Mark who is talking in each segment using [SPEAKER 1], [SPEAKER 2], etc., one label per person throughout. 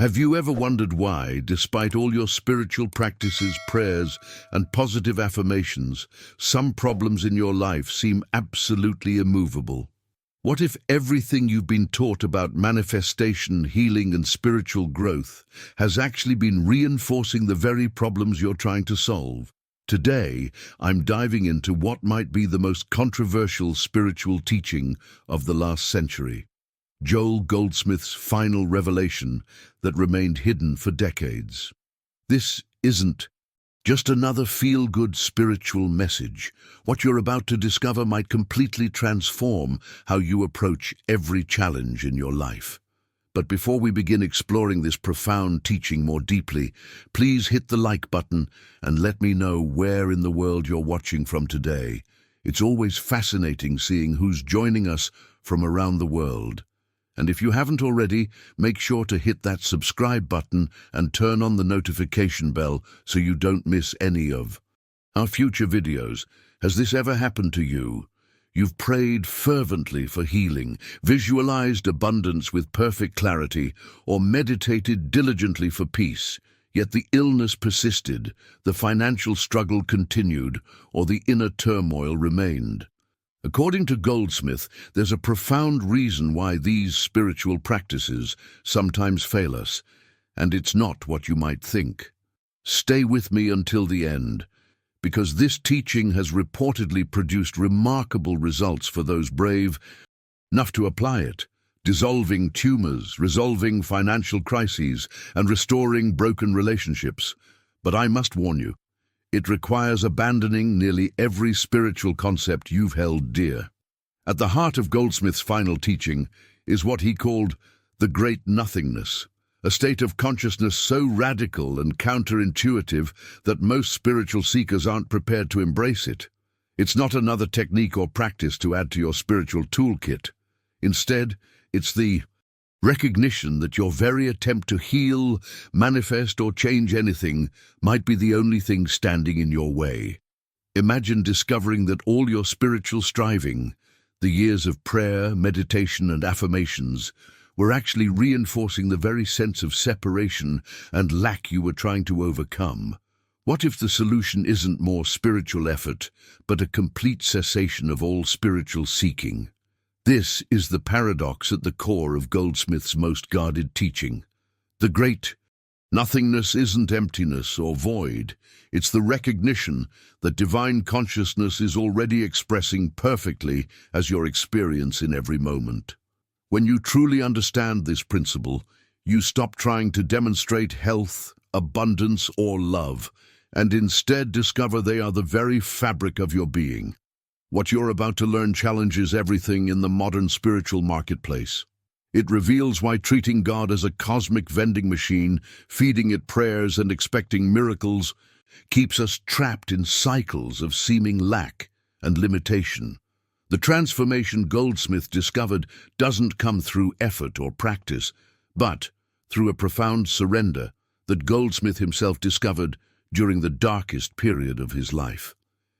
[SPEAKER 1] Have you ever wondered why, despite all your spiritual practices, prayers, and positive affirmations, some problems in your life seem absolutely immovable? What if everything you've been taught about manifestation, healing, and spiritual growth has actually been reinforcing the very problems you're trying to solve? Today, I'm diving into what might be the most controversial spiritual teaching of the last century. Joel Goldsmith's final revelation that remained hidden for decades. This isn't just another feel-good spiritual message. What you're about to discover might completely transform how you approach every challenge in your life. But before we begin exploring this profound teaching more deeply, please hit the like button and let me know where in the world you're watching from today. It's always fascinating seeing who's joining us from around the world. And if you haven't already, make sure to hit that subscribe button and turn on the notification bell so you don't miss any of our future videos. Has this ever happened to you? You've prayed fervently for healing, visualized abundance with perfect clarity, or meditated diligently for peace, yet the illness persisted, the financial struggle continued, or the inner turmoil remained. According to Goldsmith, there's a profound reason why these spiritual practices sometimes fail us, and it's not what you might think. Stay with me until the end, because this teaching has reportedly produced remarkable results for those brave enough to apply it, dissolving tumors, resolving financial crises, and restoring broken relationships. But I must warn you, it requires abandoning nearly every spiritual concept you've held dear. At the heart of Goldsmith's final teaching is what he called the great nothingness, a state of consciousness so radical and counterintuitive that most spiritual seekers aren't prepared to embrace it. It's not another technique or practice to add to your spiritual toolkit. Instead, it's the recognition that your very attempt to heal, manifest, or change anything might be the only thing standing in your way. Imagine discovering that all your spiritual striving, the years of prayer, meditation, and affirmations, were actually reinforcing the very sense of separation and lack you were trying to overcome. What if the solution isn't more spiritual effort, but a complete cessation of all spiritual seeking? This is the paradox at the core of Goldsmith's most guarded teaching. The great nothingness isn't emptiness or void. It's the recognition that divine consciousness is already expressing perfectly as your experience in every moment. When you truly understand this principle, you stop trying to demonstrate health, abundance, or love, and instead discover they are the very fabric of your being. What you're about to learn challenges everything in the modern spiritual marketplace. It reveals why treating God as a cosmic vending machine, feeding it prayers and expecting miracles, keeps us trapped in cycles of seeming lack and limitation. The transformation Goldsmith discovered doesn't come through effort or practice, but through a profound surrender that Goldsmith himself discovered during the darkest period of his life.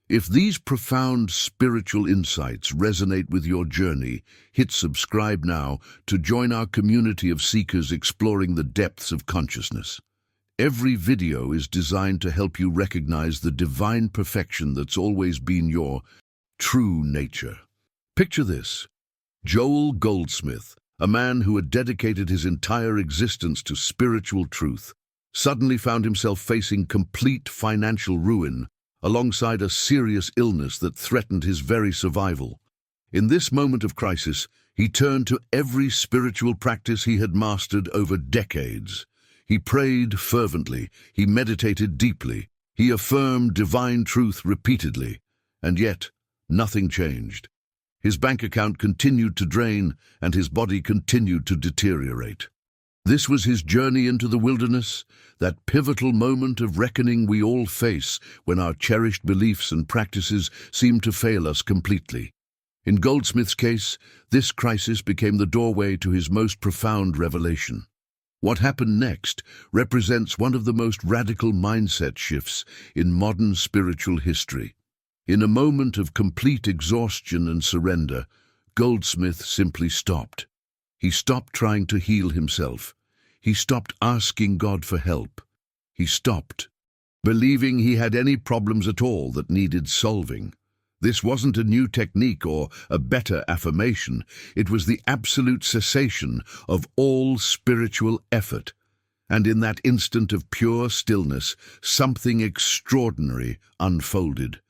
[SPEAKER 1] If these profound spiritual insights resonate with your journey, hit subscribe now to join our community of seekers exploring the depths of consciousness. Every video is designed to help you recognize the divine perfection that's always been your true nature. Picture this: Joel Goldsmith, a man who had dedicated his entire existence to spiritual truth, suddenly found himself facing complete financial ruin alongside a serious illness that threatened his very survival. In this moment of crisis, he turned to every spiritual practice he had mastered over decades. He prayed fervently, he meditated deeply, he affirmed divine truth repeatedly, and yet nothing changed. His bank account continued to drain, and his body continued to deteriorate. This was his journey into the wilderness, that pivotal moment of reckoning we all face when our cherished beliefs and practices seem to fail us completely. In Goldsmith's case, this crisis became the doorway to his most profound revelation. What happened next represents one of the most radical mindset shifts in modern spiritual history. In a moment of complete exhaustion and surrender, Goldsmith simply stopped. He stopped trying to heal himself. He stopped asking God for help. He stopped believing he had any problems at all that needed solving. This wasn't a new technique or a better affirmation. It was the absolute cessation of all spiritual effort. And in that instant of pure stillness, something extraordinary unfolded.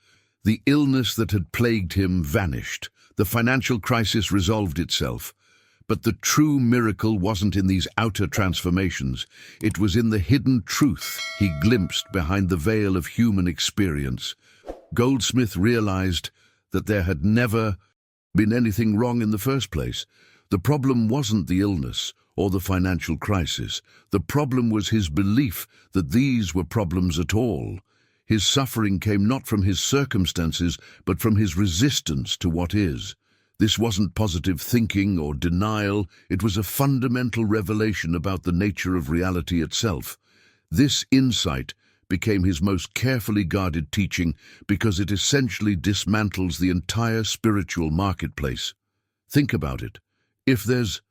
[SPEAKER 1] The illness that had plagued him vanished. The financial crisis resolved itself. But the true miracle wasn't in these outer transformations. It was in the hidden truth he glimpsed behind the veil of human experience. Goldsmith realized that there had never been anything wrong in the first place. The problem wasn't the illness or the financial crisis. The problem was his belief that these were problems at all. His suffering came not from his circumstances, but from his resistance to what is. This wasn't positive thinking or denial. It was a fundamental revelation about the nature of reality itself. This insight became his most carefully guarded teaching because it essentially dismantles the entire spiritual marketplace. Think about it. If there's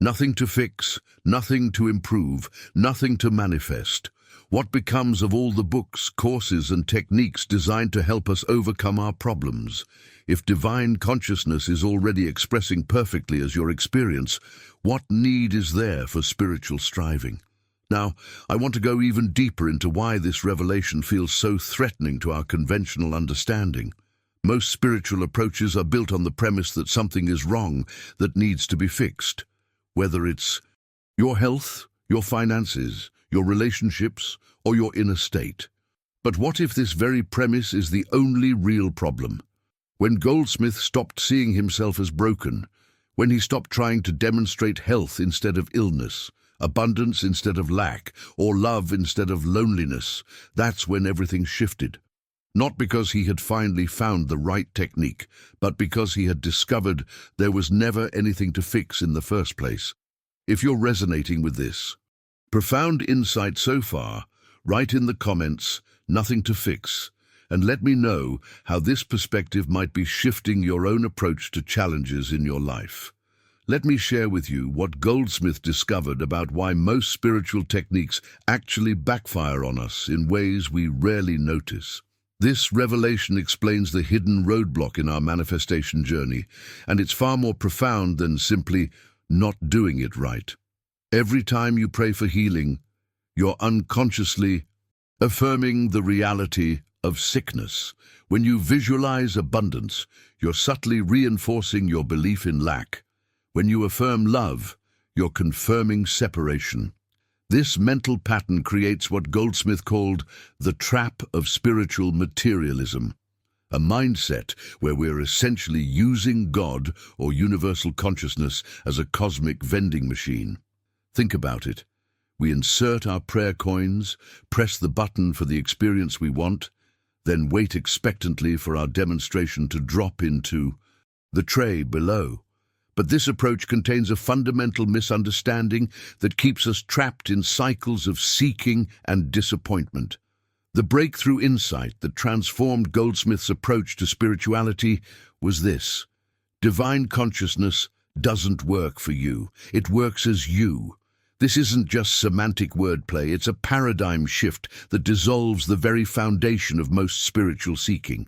[SPEAKER 1] nothing to fix, nothing to improve, nothing to manifest, what becomes of all the books, courses, and techniques designed to help us overcome our problems? If divine consciousness is already expressing perfectly as your experience, what need is there for spiritual striving? Now, I want to go even deeper into why this revelation feels so threatening to our conventional understanding. Most spiritual approaches are built on the premise that something is wrong that needs to be fixed. Whether it's your health, your finances, your relationships, or your inner state. But what if this very premise is the only real problem? When Goldsmith stopped seeing himself as broken, when he stopped trying to demonstrate health instead of illness, abundance instead of lack, or love instead of loneliness, that's when everything shifted. Not because he had finally found the right technique, but because he had discovered there was never anything to fix in the first place. If you're resonating with this profound insight so far, write in the comments, "Nothing to fix," and let me know how this perspective might be shifting your own approach to challenges in your life. Let me share with you what Goldsmith discovered about why most spiritual techniques actually backfire on us in ways we rarely notice. This revelation explains the hidden roadblock in our manifestation journey, and it's far more profound than simply not doing it right. Every time you pray for healing, you're unconsciously affirming the reality of sickness. When you visualize abundance, you're subtly reinforcing your belief in lack. When you affirm love, you're confirming separation. This mental pattern creates what Goldsmith called the trap of spiritual materialism, a mindset where we're essentially using God or universal consciousness as a cosmic vending machine. Think about it. We insert our prayer coins, press the button for the experience we want, then wait expectantly for our demonstration to drop into the tray below. But this approach contains a fundamental misunderstanding that keeps us trapped in cycles of seeking and disappointment. The breakthrough insight that transformed Goldsmith's approach to spirituality was this: divine consciousness doesn't work for you. It works as you. This isn't just semantic wordplay, it's a paradigm shift that dissolves the very foundation of most spiritual seeking.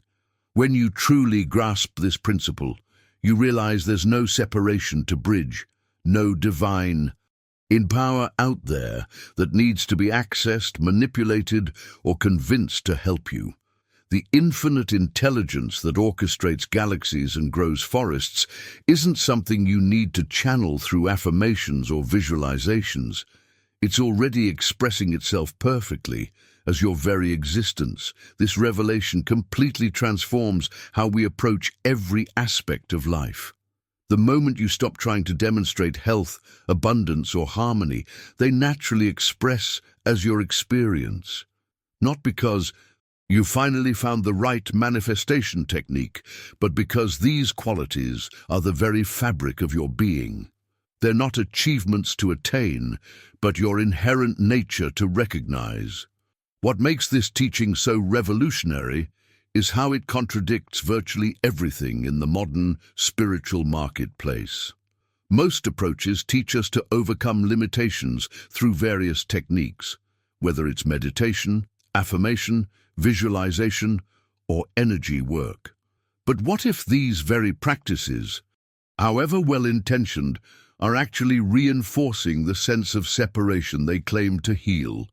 [SPEAKER 1] When you truly grasp this principle, you realize there's no separation to bridge, no divine power out there that needs to be accessed, manipulated, or convinced to help you. The infinite intelligence that orchestrates galaxies and grows forests isn't something you need to channel through affirmations or visualizations. It's already expressing itself perfectly as your very existence. This revelation completely transforms how we approach every aspect of life. The moment you stop trying to demonstrate health, abundance, or harmony, they naturally express as your experience. Not because you finally found the right manifestation technique, but because these qualities are the very fabric of your being. They're not achievements to attain, but your inherent nature to recognize. What makes this teaching so revolutionary is how it contradicts virtually everything in the modern spiritual marketplace. Most approaches teach us to overcome limitations through various techniques, whether it's meditation, affirmation, visualization, or energy work. But what if these very practices, however well-intentioned, are actually reinforcing the sense of separation they claim to heal?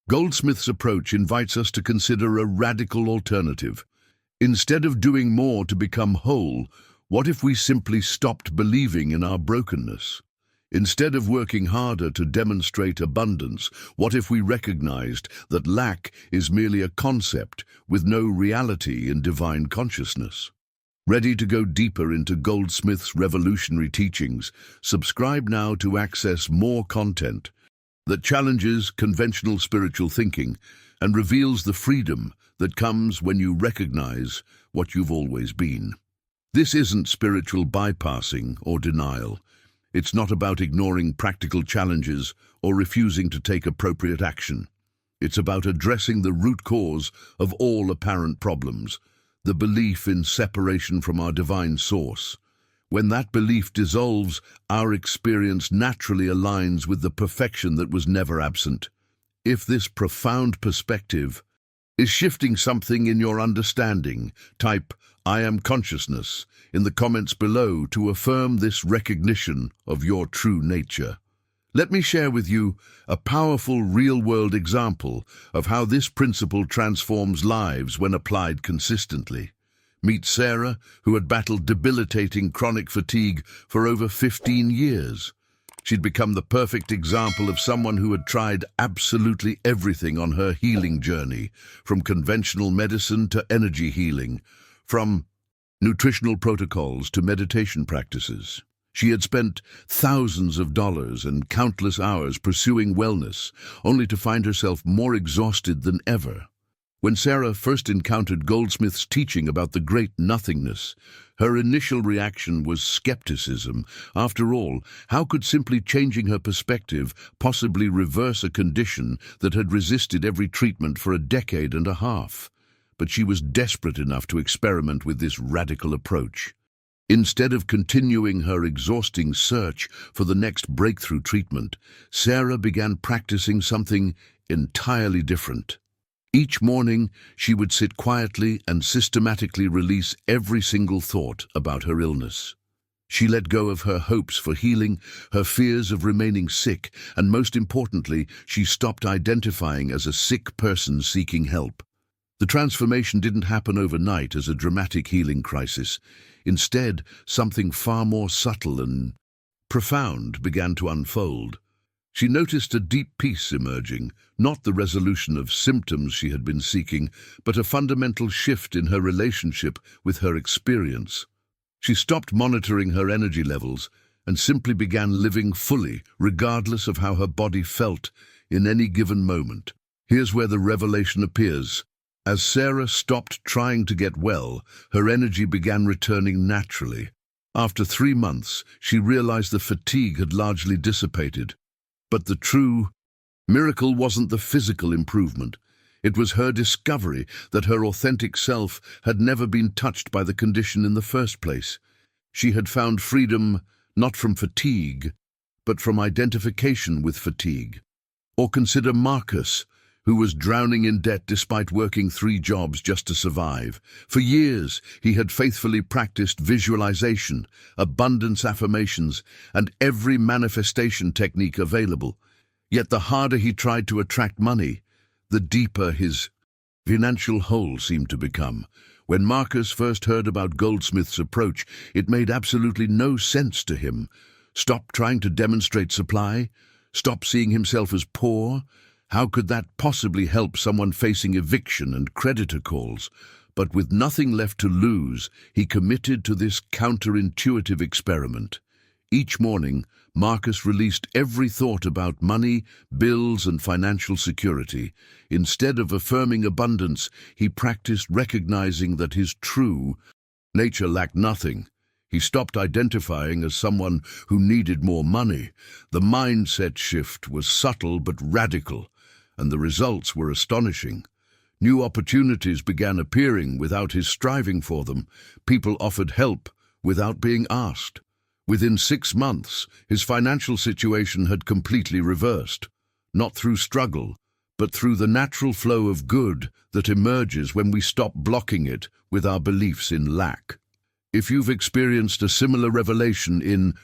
[SPEAKER 1] Goldsmith's approach invites us to consider a radical alternative. Instead of doing more to become whole, what if we simply stopped believing in our brokenness? Instead of working harder to demonstrate abundance, what if we recognized that lack is merely a concept with no reality in divine consciousness? Ready to go deeper into Goldsmith's revolutionary teachings? Subscribe now to access more content that challenges conventional spiritual thinking and reveals the freedom that comes when you recognize what you've always been. This isn't spiritual bypassing or denial. It's not about ignoring practical challenges or refusing to take appropriate action. It's about addressing the root cause of all apparent problems, the belief in separation from our divine source. When that belief dissolves, our experience naturally aligns with the perfection that was never absent. If this profound perspective is shifting something in your understanding, type "I am consciousness" in the comments below to affirm this recognition of your true nature. Let me share with you a powerful real-world example of how this principle transforms lives when applied consistently. Meet Sarah, who had battled debilitating chronic fatigue for over 15 years. She'd become the perfect example of someone who had tried absolutely everything on her healing journey, from conventional medicine to energy healing, from nutritional protocols to meditation practices. She had spent thousands of dollars and countless hours pursuing wellness, only to find herself more exhausted than ever. When Sarah first encountered Goldsmith's teaching about the great nothingness, her initial reaction was skepticism. After all, how could simply changing her perspective possibly reverse a condition that had resisted every treatment for a decade and a half? But she was desperate enough to experiment with this radical approach. Instead of continuing her exhausting search for the next breakthrough treatment, Sarah began practicing something entirely different. Each morning, she would sit quietly and systematically release every single thought about her illness. She let go of her hopes for healing, her fears of remaining sick, and most importantly, she stopped identifying as a sick person seeking help. The transformation didn't happen overnight as a dramatic healing crisis. Instead, something far more subtle and profound began to unfold. She noticed a deep peace emerging, not the resolution of symptoms she had been seeking, but a fundamental shift in her relationship with her experience. She stopped monitoring her energy levels and simply began living fully, regardless of how her body felt in any given moment. Here's where the revelation appears. As Sarah stopped trying to get well, her energy began returning naturally. After 3 months, she realized the fatigue had largely dissipated. But the true miracle wasn't the physical improvement. It was her discovery that her authentic self had never been touched by the condition in the first place. She had found freedom not from fatigue, but from identification with fatigue. Or consider Marcus, who was drowning in debt despite working 3 jobs just to survive. For years, he had faithfully practiced visualization, abundance affirmations, and every manifestation technique available. Yet the harder he tried to attract money, the deeper his financial hole seemed to become. When Marcus first heard about Goldsmith's approach, it made absolutely no sense to him. Stop trying to demonstrate supply? Stop seeing himself as poor? How could that possibly help someone facing eviction and creditor calls? But with nothing left to lose, he committed to this counterintuitive experiment. Each morning, Marcus released every thought about money, bills, and financial security. Instead of affirming abundance, he practiced recognizing that his true nature lacked nothing. He stopped identifying as someone who needed more money. The mindset shift was subtle but radical, and the results were astonishing. New opportunities began appearing without his striving for them. People offered help without being asked. Within 6 months, his financial situation had completely reversed, not through struggle, but through the natural flow of good that emerges when we stop blocking it with our beliefs in lack. If you've experienced a similar revelation in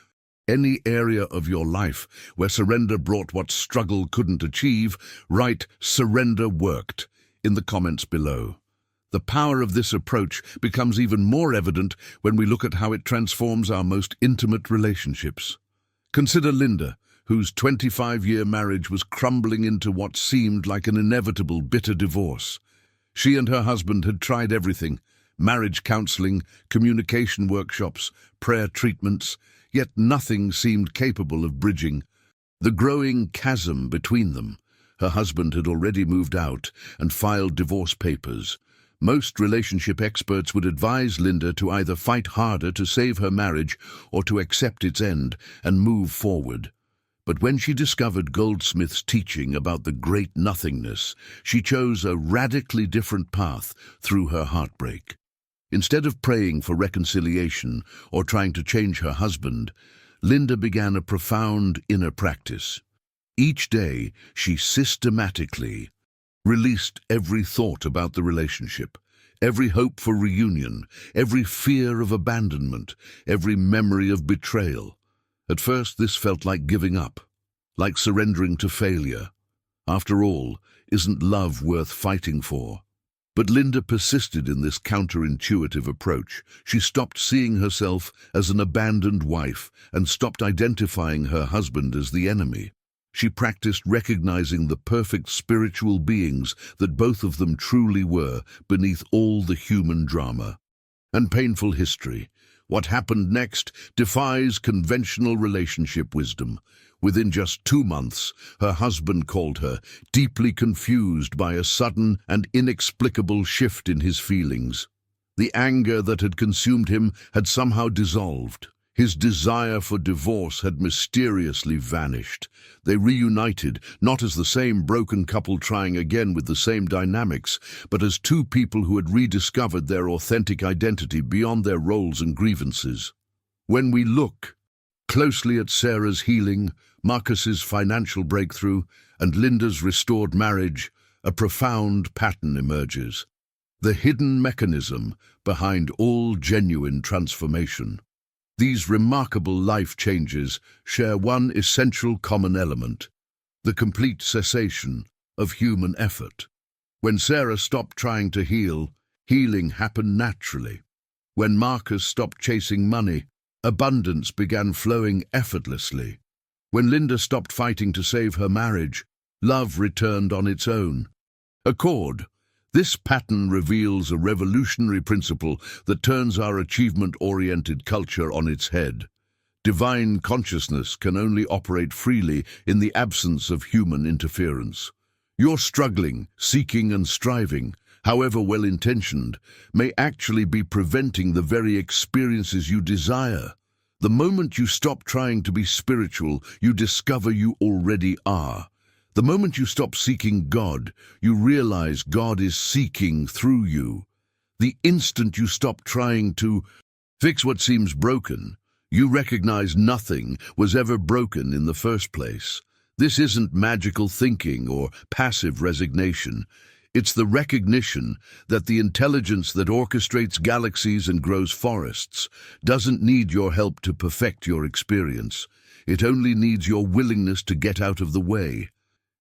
[SPEAKER 1] any area of your life where surrender brought what struggle couldn't achieve, write "surrender worked" in the comments below. The power of this approach becomes even more evident when we look at how it transforms our most intimate relationships. Consider Linda, whose 25-year marriage was crumbling into what seemed like an inevitable bitter divorce. She and her husband had tried everything: marriage counseling, communication workshops, prayer treatments, yet nothing seemed capable of bridging the growing chasm between them. Her husband had already moved out and filed divorce papers. Most relationship experts would advise Linda to either fight harder to save her marriage or to accept its end and move forward. But when she discovered Goldsmith's teaching about the great nothingness, she chose a radically different path through her heartbreak. Instead of praying for reconciliation or trying to change her husband, Linda began a profound inner practice. Each day, she systematically released every thought about the relationship, every hope for reunion, every fear of abandonment, every memory of betrayal. At first, this felt like giving up, like surrendering to failure. After all, isn't love worth fighting for? But Linda persisted in this counterintuitive approach. She stopped seeing herself as an abandoned wife and stopped identifying her husband as the enemy. She practiced recognizing the perfect spiritual beings that both of them truly were beneath all the human drama and painful history. What happened next defies conventional relationship wisdom. Within just 2 months, her husband called her, deeply confused by a sudden and inexplicable shift in his feelings. The anger that had consumed him had somehow dissolved. His desire for divorce had mysteriously vanished. They reunited, not as the same broken couple trying again with the same dynamics, but as two people who had rediscovered their authentic identity beyond their roles and grievances. When we look closely at Sarah's healing, Marcus's financial breakthrough, and Linda's restored marriage, a profound pattern emerges. The hidden mechanism behind all genuine transformation. These remarkable life changes share one essential common element: the complete cessation of human effort. When Sarah stopped trying to heal, healing happened naturally. When Marcus stopped chasing money, abundance began flowing effortlessly. When Linda stopped fighting to save her marriage, love returned on its own accord. This pattern reveals a revolutionary principle that turns our achievement-oriented culture on its head. Divine consciousness can only operate freely in the absence of human interference. Your struggling, seeking and striving, however well-intentioned, may actually be preventing the very experiences you desire. The moment you stop trying to be spiritual, you discover you already are. The moment you stop seeking God, you realize God is seeking through you. The instant you stop trying to fix what seems broken, you recognize nothing was ever broken in the first place. This isn't magical thinking or passive resignation. It's the recognition that the intelligence that orchestrates galaxies and grows forests doesn't need your help to perfect your experience. It only needs your willingness to get out of the way.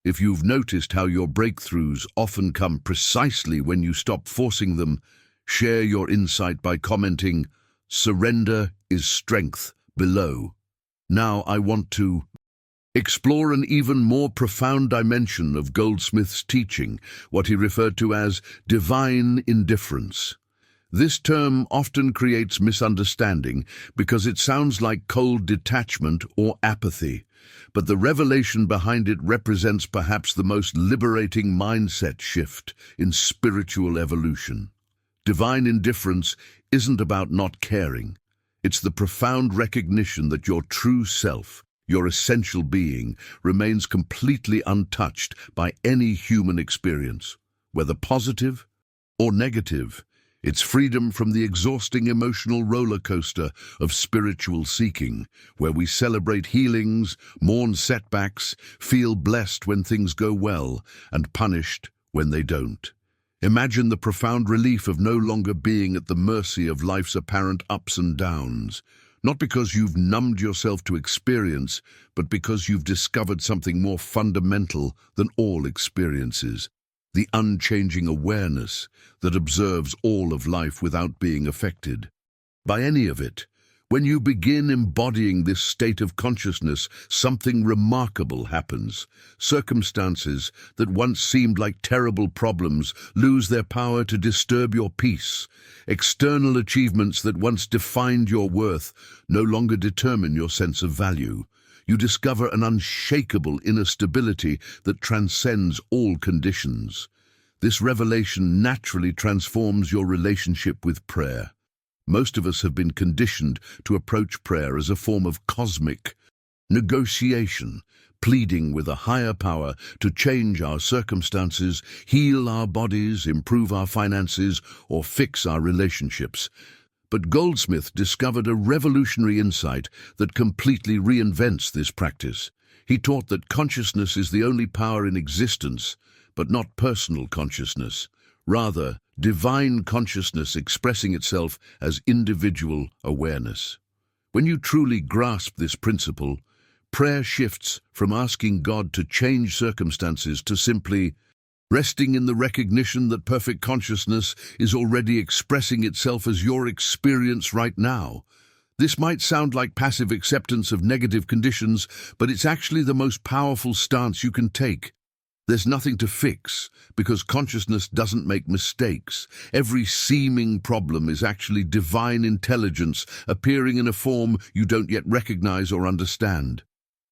[SPEAKER 1] If you've noticed how your breakthroughs often come precisely when you stop forcing them, share your insight by commenting, "Surrender is strength," below. Now I want to explore an even more profound dimension of Goldsmith's teaching, what he referred to as divine indifference. This term often creates misunderstanding because it sounds like cold detachment or apathy, but the revelation behind it represents perhaps the most liberating mindset shift in spiritual evolution. Divine indifference isn't about not caring. It's the profound recognition that your true self, your essential being, remains completely untouched by any human experience, whether positive or negative. It's freedom from the exhausting emotional roller coaster of spiritual seeking, where we celebrate healings, mourn setbacks, feel blessed when things go well, and punished when they don't. Imagine the profound relief of no longer being at the mercy of life's apparent ups and downs, not because you've numbed yourself to experience, but because you've discovered something more fundamental than all experiences: the unchanging awareness that observes all of life without being affected by any of it. When you begin embodying this state of consciousness, something remarkable happens. Circumstances that once seemed like terrible problems lose their power to disturb your peace. External achievements that once defined your worth no longer determine your sense of value. You discover an unshakable inner stability that transcends all conditions. This revelation naturally transforms your relationship with prayer. Most of us have been conditioned to approach prayer as a form of cosmic negotiation, pleading with a higher power to change our circumstances, heal our bodies, improve our finances, or fix our relationships. But Goldsmith discovered a revolutionary insight that completely reinvents this practice. He taught that consciousness is the only power in existence, but not personal consciousness. Rather, divine consciousness expressing itself as individual awareness. When you truly grasp this principle, prayer shifts from asking God to change circumstances to simply resting in the recognition that perfect consciousness is already expressing itself as your experience right now. This might sound like passive acceptance of negative conditions, but it's actually the most powerful stance you can take. There's nothing to fix, because consciousness doesn't make mistakes. Every seeming problem is actually divine intelligence appearing in a form you don't yet recognize or understand.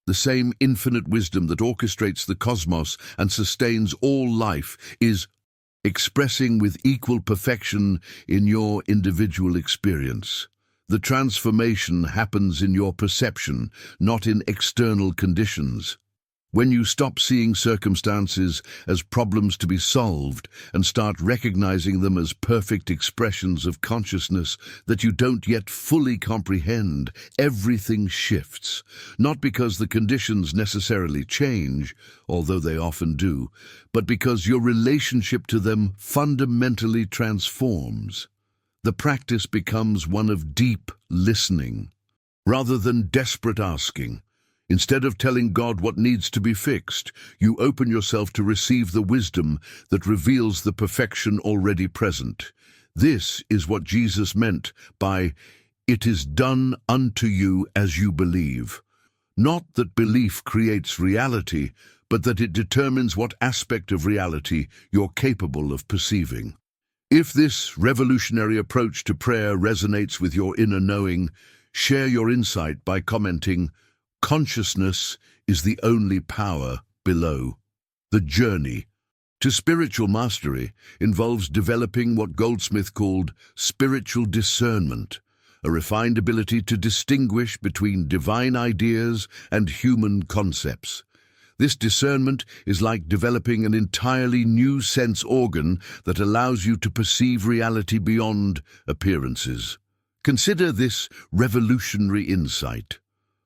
[SPEAKER 1] The same infinite wisdom that orchestrates the cosmos and sustains all life is expressing with equal perfection in your individual experience. The transformation happens in your perception, not in external conditions. When you stop seeing circumstances as problems to be solved and start recognizing them as perfect expressions of consciousness that you don't yet fully comprehend, everything shifts. Not because the conditions necessarily change, although they often do, but because your relationship to them fundamentally transforms. The practice becomes one of deep listening, rather than desperate asking. Instead of telling God what needs to be fixed, you open yourself to receive the wisdom that reveals the perfection already present. This is what Jesus meant by, "It is done unto you as you believe." Not that belief creates reality, but that it determines what aspect of reality you're capable of perceiving. If this revolutionary approach to prayer resonates with your inner knowing, share your insight by commenting, "Consciousness is the only power," below. The journey to spiritual mastery involves developing what Goldsmith called spiritual discernment, a refined ability to distinguish between divine ideas and human concepts. This discernment is like developing an entirely new sense organ that allows you to perceive reality beyond appearances. Consider this revolutionary insight.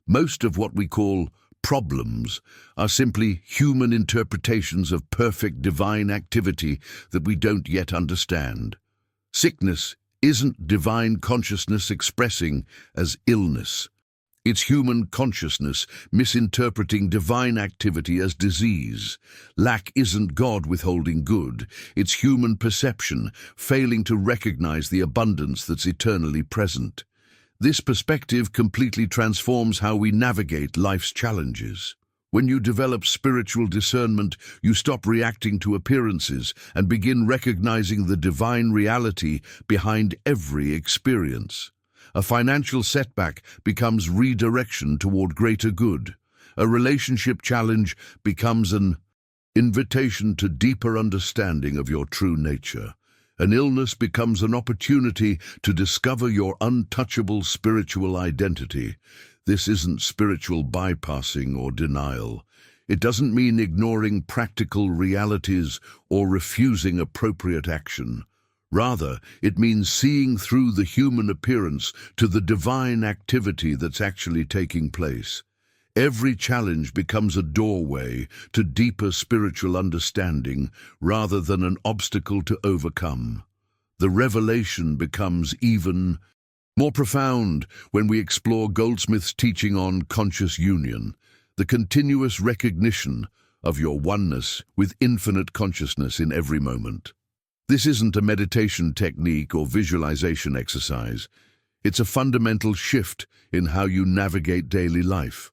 [SPEAKER 1] Most of what we call problems are simply human interpretations of perfect divine activity that we don't yet understand. Sickness isn't divine consciousness expressing as illness. It's human consciousness misinterpreting divine activity as disease. Lack isn't God withholding good. It's human perception failing to recognize the abundance that's eternally present. This perspective completely transforms how we navigate life's challenges. When you develop spiritual discernment, you stop reacting to appearances and begin recognizing the divine reality behind every experience. A financial setback becomes redirection toward greater good. A relationship challenge becomes an invitation to deeper understanding of your true nature. An illness becomes an opportunity to discover your untouchable spiritual identity. This isn't spiritual bypassing or denial. It doesn't mean ignoring practical realities or refusing appropriate action. Rather, it means seeing through the human appearance to the divine activity that's actually taking place. Every challenge becomes a doorway to deeper spiritual understanding rather than an obstacle to overcome. The revelation becomes even more profound when we explore Goldsmith's teaching on conscious union, the continuous recognition of your oneness with infinite consciousness in every moment. This isn't a meditation technique or visualization exercise. It's a fundamental shift in how you navigate daily life.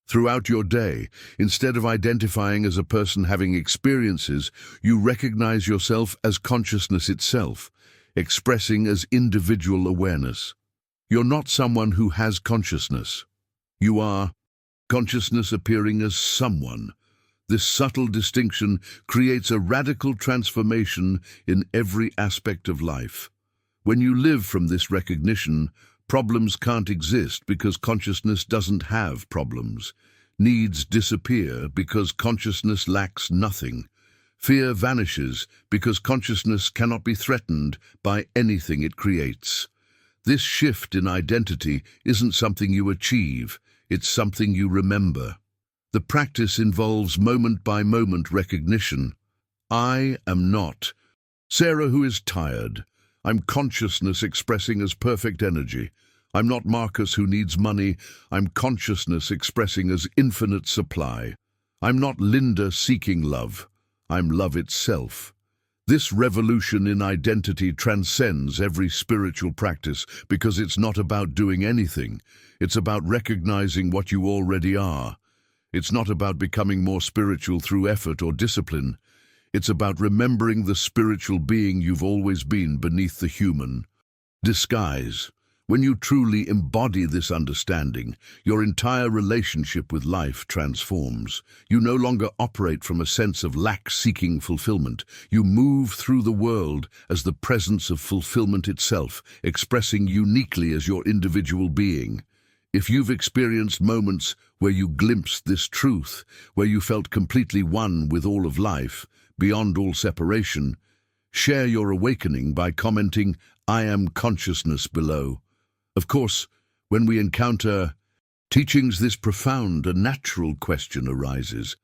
[SPEAKER 1] Throughout your day, instead of identifying as a person having experiences, you recognize yourself as consciousness itself, expressing as individual awareness. You're not someone who has consciousness. You are consciousness appearing as someone. This subtle distinction creates a radical transformation in every aspect of life. When you live from this recognition, problems can't exist because consciousness doesn't have problems. Needs disappear because consciousness lacks nothing. Fear vanishes because consciousness cannot be threatened by anything it creates. This shift in identity isn't something you achieve, it's something you remember. The practice involves moment-by-moment recognition. I am not Sarah who is tired. I'm consciousness expressing as perfect energy. I'm not Marcus who needs money. I'm consciousness expressing as infinite supply. I'm not Linda seeking love. I'm love itself. This revolution in identity transcends every spiritual practice because it's not about doing anything. It's about recognizing what you already are. It's not about becoming more spiritual through effort or discipline. It's about remembering the spiritual being you've always been beneath the human disguise. When you truly embody this understanding, your entire relationship with life transforms. You no longer operate from a sense of lack-seeking fulfillment. You move through the world as the presence of fulfillment itself, expressing uniquely as your individual being. If you've experienced moments where you glimpsed this truth, where you felt completely one with all of life, beyond all separation, share your awakening by commenting, "I am consciousness" below. Of course, when we encounter teachings this profound, a natural question arises.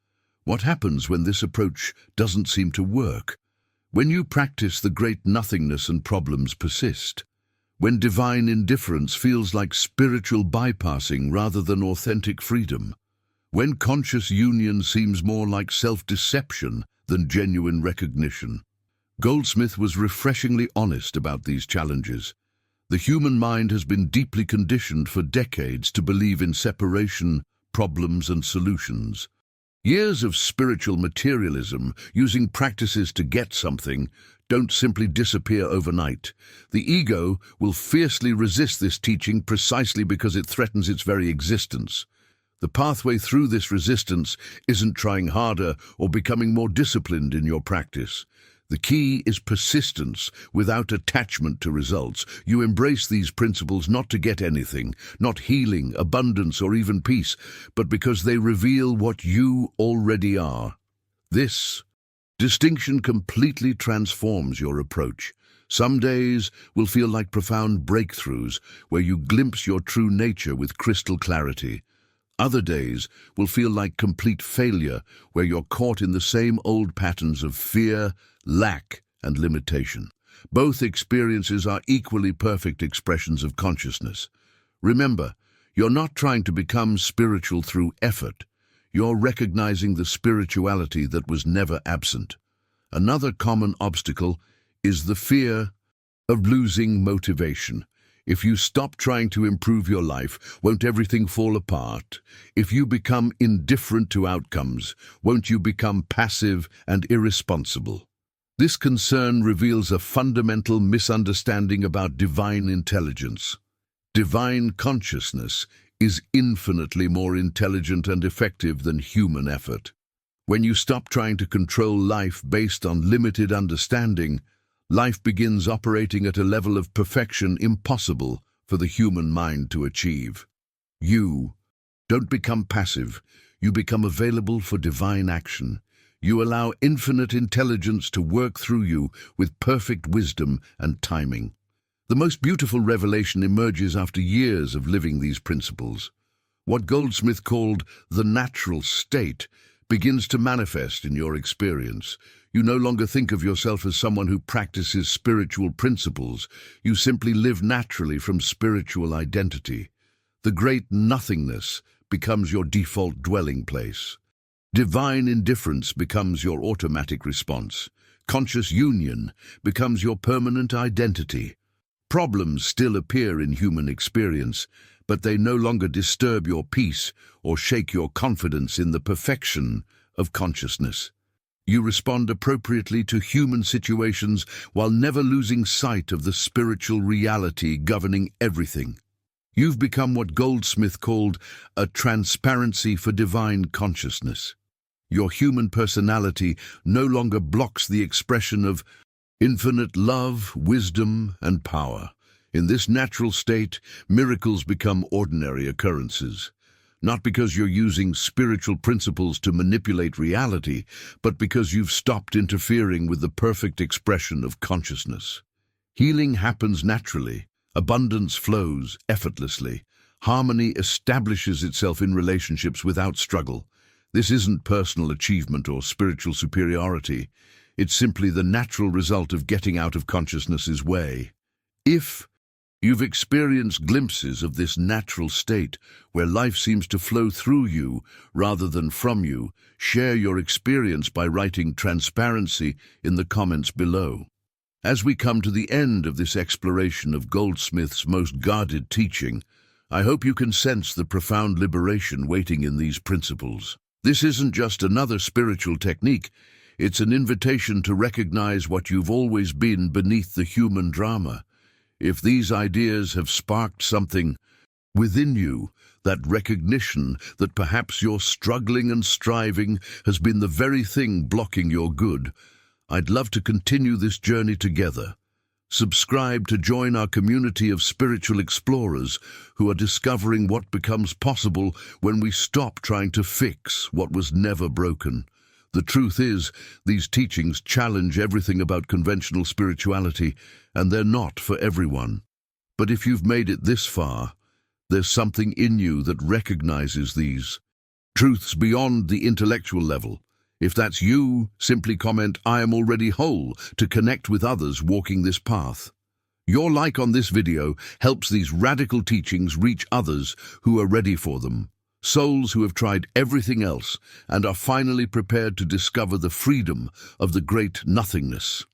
[SPEAKER 1] What happens when this approach doesn't seem to work? When you practice the great nothingness and problems persist? When divine indifference feels like spiritual bypassing rather than authentic freedom? When conscious union seems more like self-deception than genuine recognition? Goldsmith was refreshingly honest about these challenges. The human mind has been deeply conditioned for decades to believe in separation, problems, and solutions. Years of spiritual materialism, using practices to get something, don't simply disappear overnight. The ego will fiercely resist this teaching precisely because it threatens its very existence. The pathway through this resistance isn't trying harder or becoming more disciplined in your practice. The key is persistence without attachment to results. You embrace these principles not to get anything, not healing, abundance, or even peace, but because they reveal what you already are. This distinction completely transforms your approach. Some days will feel like profound breakthroughs where you glimpse your true nature with crystal clarity. Other days will feel like complete failure where you're caught in the same old patterns of fear, lack, and limitation. Both experiences are equally perfect expressions of consciousness. Remember, you're not trying to become spiritual through effort. You're recognizing the spirituality that was never absent. Another common obstacle is the fear of losing motivation. If you stop trying to improve your life, won't everything fall apart? If you become indifferent to outcomes, won't you become passive and irresponsible? This concern reveals a fundamental misunderstanding about divine intelligence. Divine consciousness is infinitely more intelligent and effective than human effort. When you stop trying to control life based on limited understanding, life begins operating at a level of perfection impossible for the human mind to achieve. You don't become passive, you become available for divine action. You allow infinite intelligence to work through you with perfect wisdom and timing. The most beautiful revelation emerges after years of living these principles. What Goldsmith called the natural state begins to manifest in your experience. You no longer think of yourself as someone who practices spiritual principles. You simply live naturally from spiritual identity. The great nothingness becomes your default dwelling place. Divine indifference becomes your automatic response. Conscious union becomes your permanent identity. Problems still appear in human experience, but they no longer disturb your peace or shake your confidence in the perfection of consciousness. You respond appropriately to human situations while never losing sight of the spiritual reality governing everything. You've become what Goldsmith called a transparency for divine consciousness. Your human personality no longer blocks the expression of infinite love, wisdom, and power. In this natural state, miracles become ordinary occurrences. Not because you're using spiritual principles to manipulate reality, but because you've stopped interfering with the perfect expression of consciousness. Healing happens naturally. Abundance flows effortlessly. Harmony establishes itself in relationships without struggle. This isn't personal achievement or spiritual superiority. It's simply the natural result of getting out of consciousness's way. If you've experienced glimpses of this natural state where life seems to flow through you rather than from you, share your experience by writing transparency in the comments below. As we come to the end of this exploration of Goldsmith's most guarded teaching, I hope you can sense the profound liberation waiting in these principles. This isn't just another spiritual technique, it's an invitation to recognize what you've always been beneath the human drama. If these ideas have sparked something within you, that recognition that perhaps your struggling and striving has been the very thing blocking your good, I'd love to continue this journey together. Subscribe to join our community of spiritual explorers who are discovering what becomes possible when we stop trying to fix what was never broken. The truth is, these teachings challenge everything about conventional spirituality, and they're not for everyone. But if you've made it this far, there's something in you that recognizes these truths beyond the intellectual level. If that's you, simply comment, "I am already whole," to connect with others walking this path. Your like on this video helps these radical teachings reach others who are ready for them. Souls who have tried everything else and are finally prepared to discover the freedom of the great nothingness.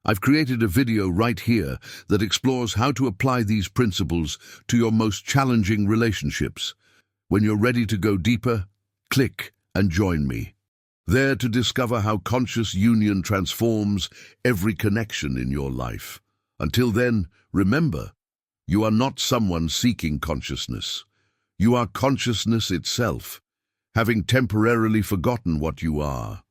[SPEAKER 1] I've created a video right here that explores how to apply these principles to your most challenging relationships. When you're ready to go deeper, click and join me. There to discover how conscious union transforms every connection in your life. Until then, remember, you are not someone seeking consciousness. You are consciousness itself, having temporarily forgotten what you are.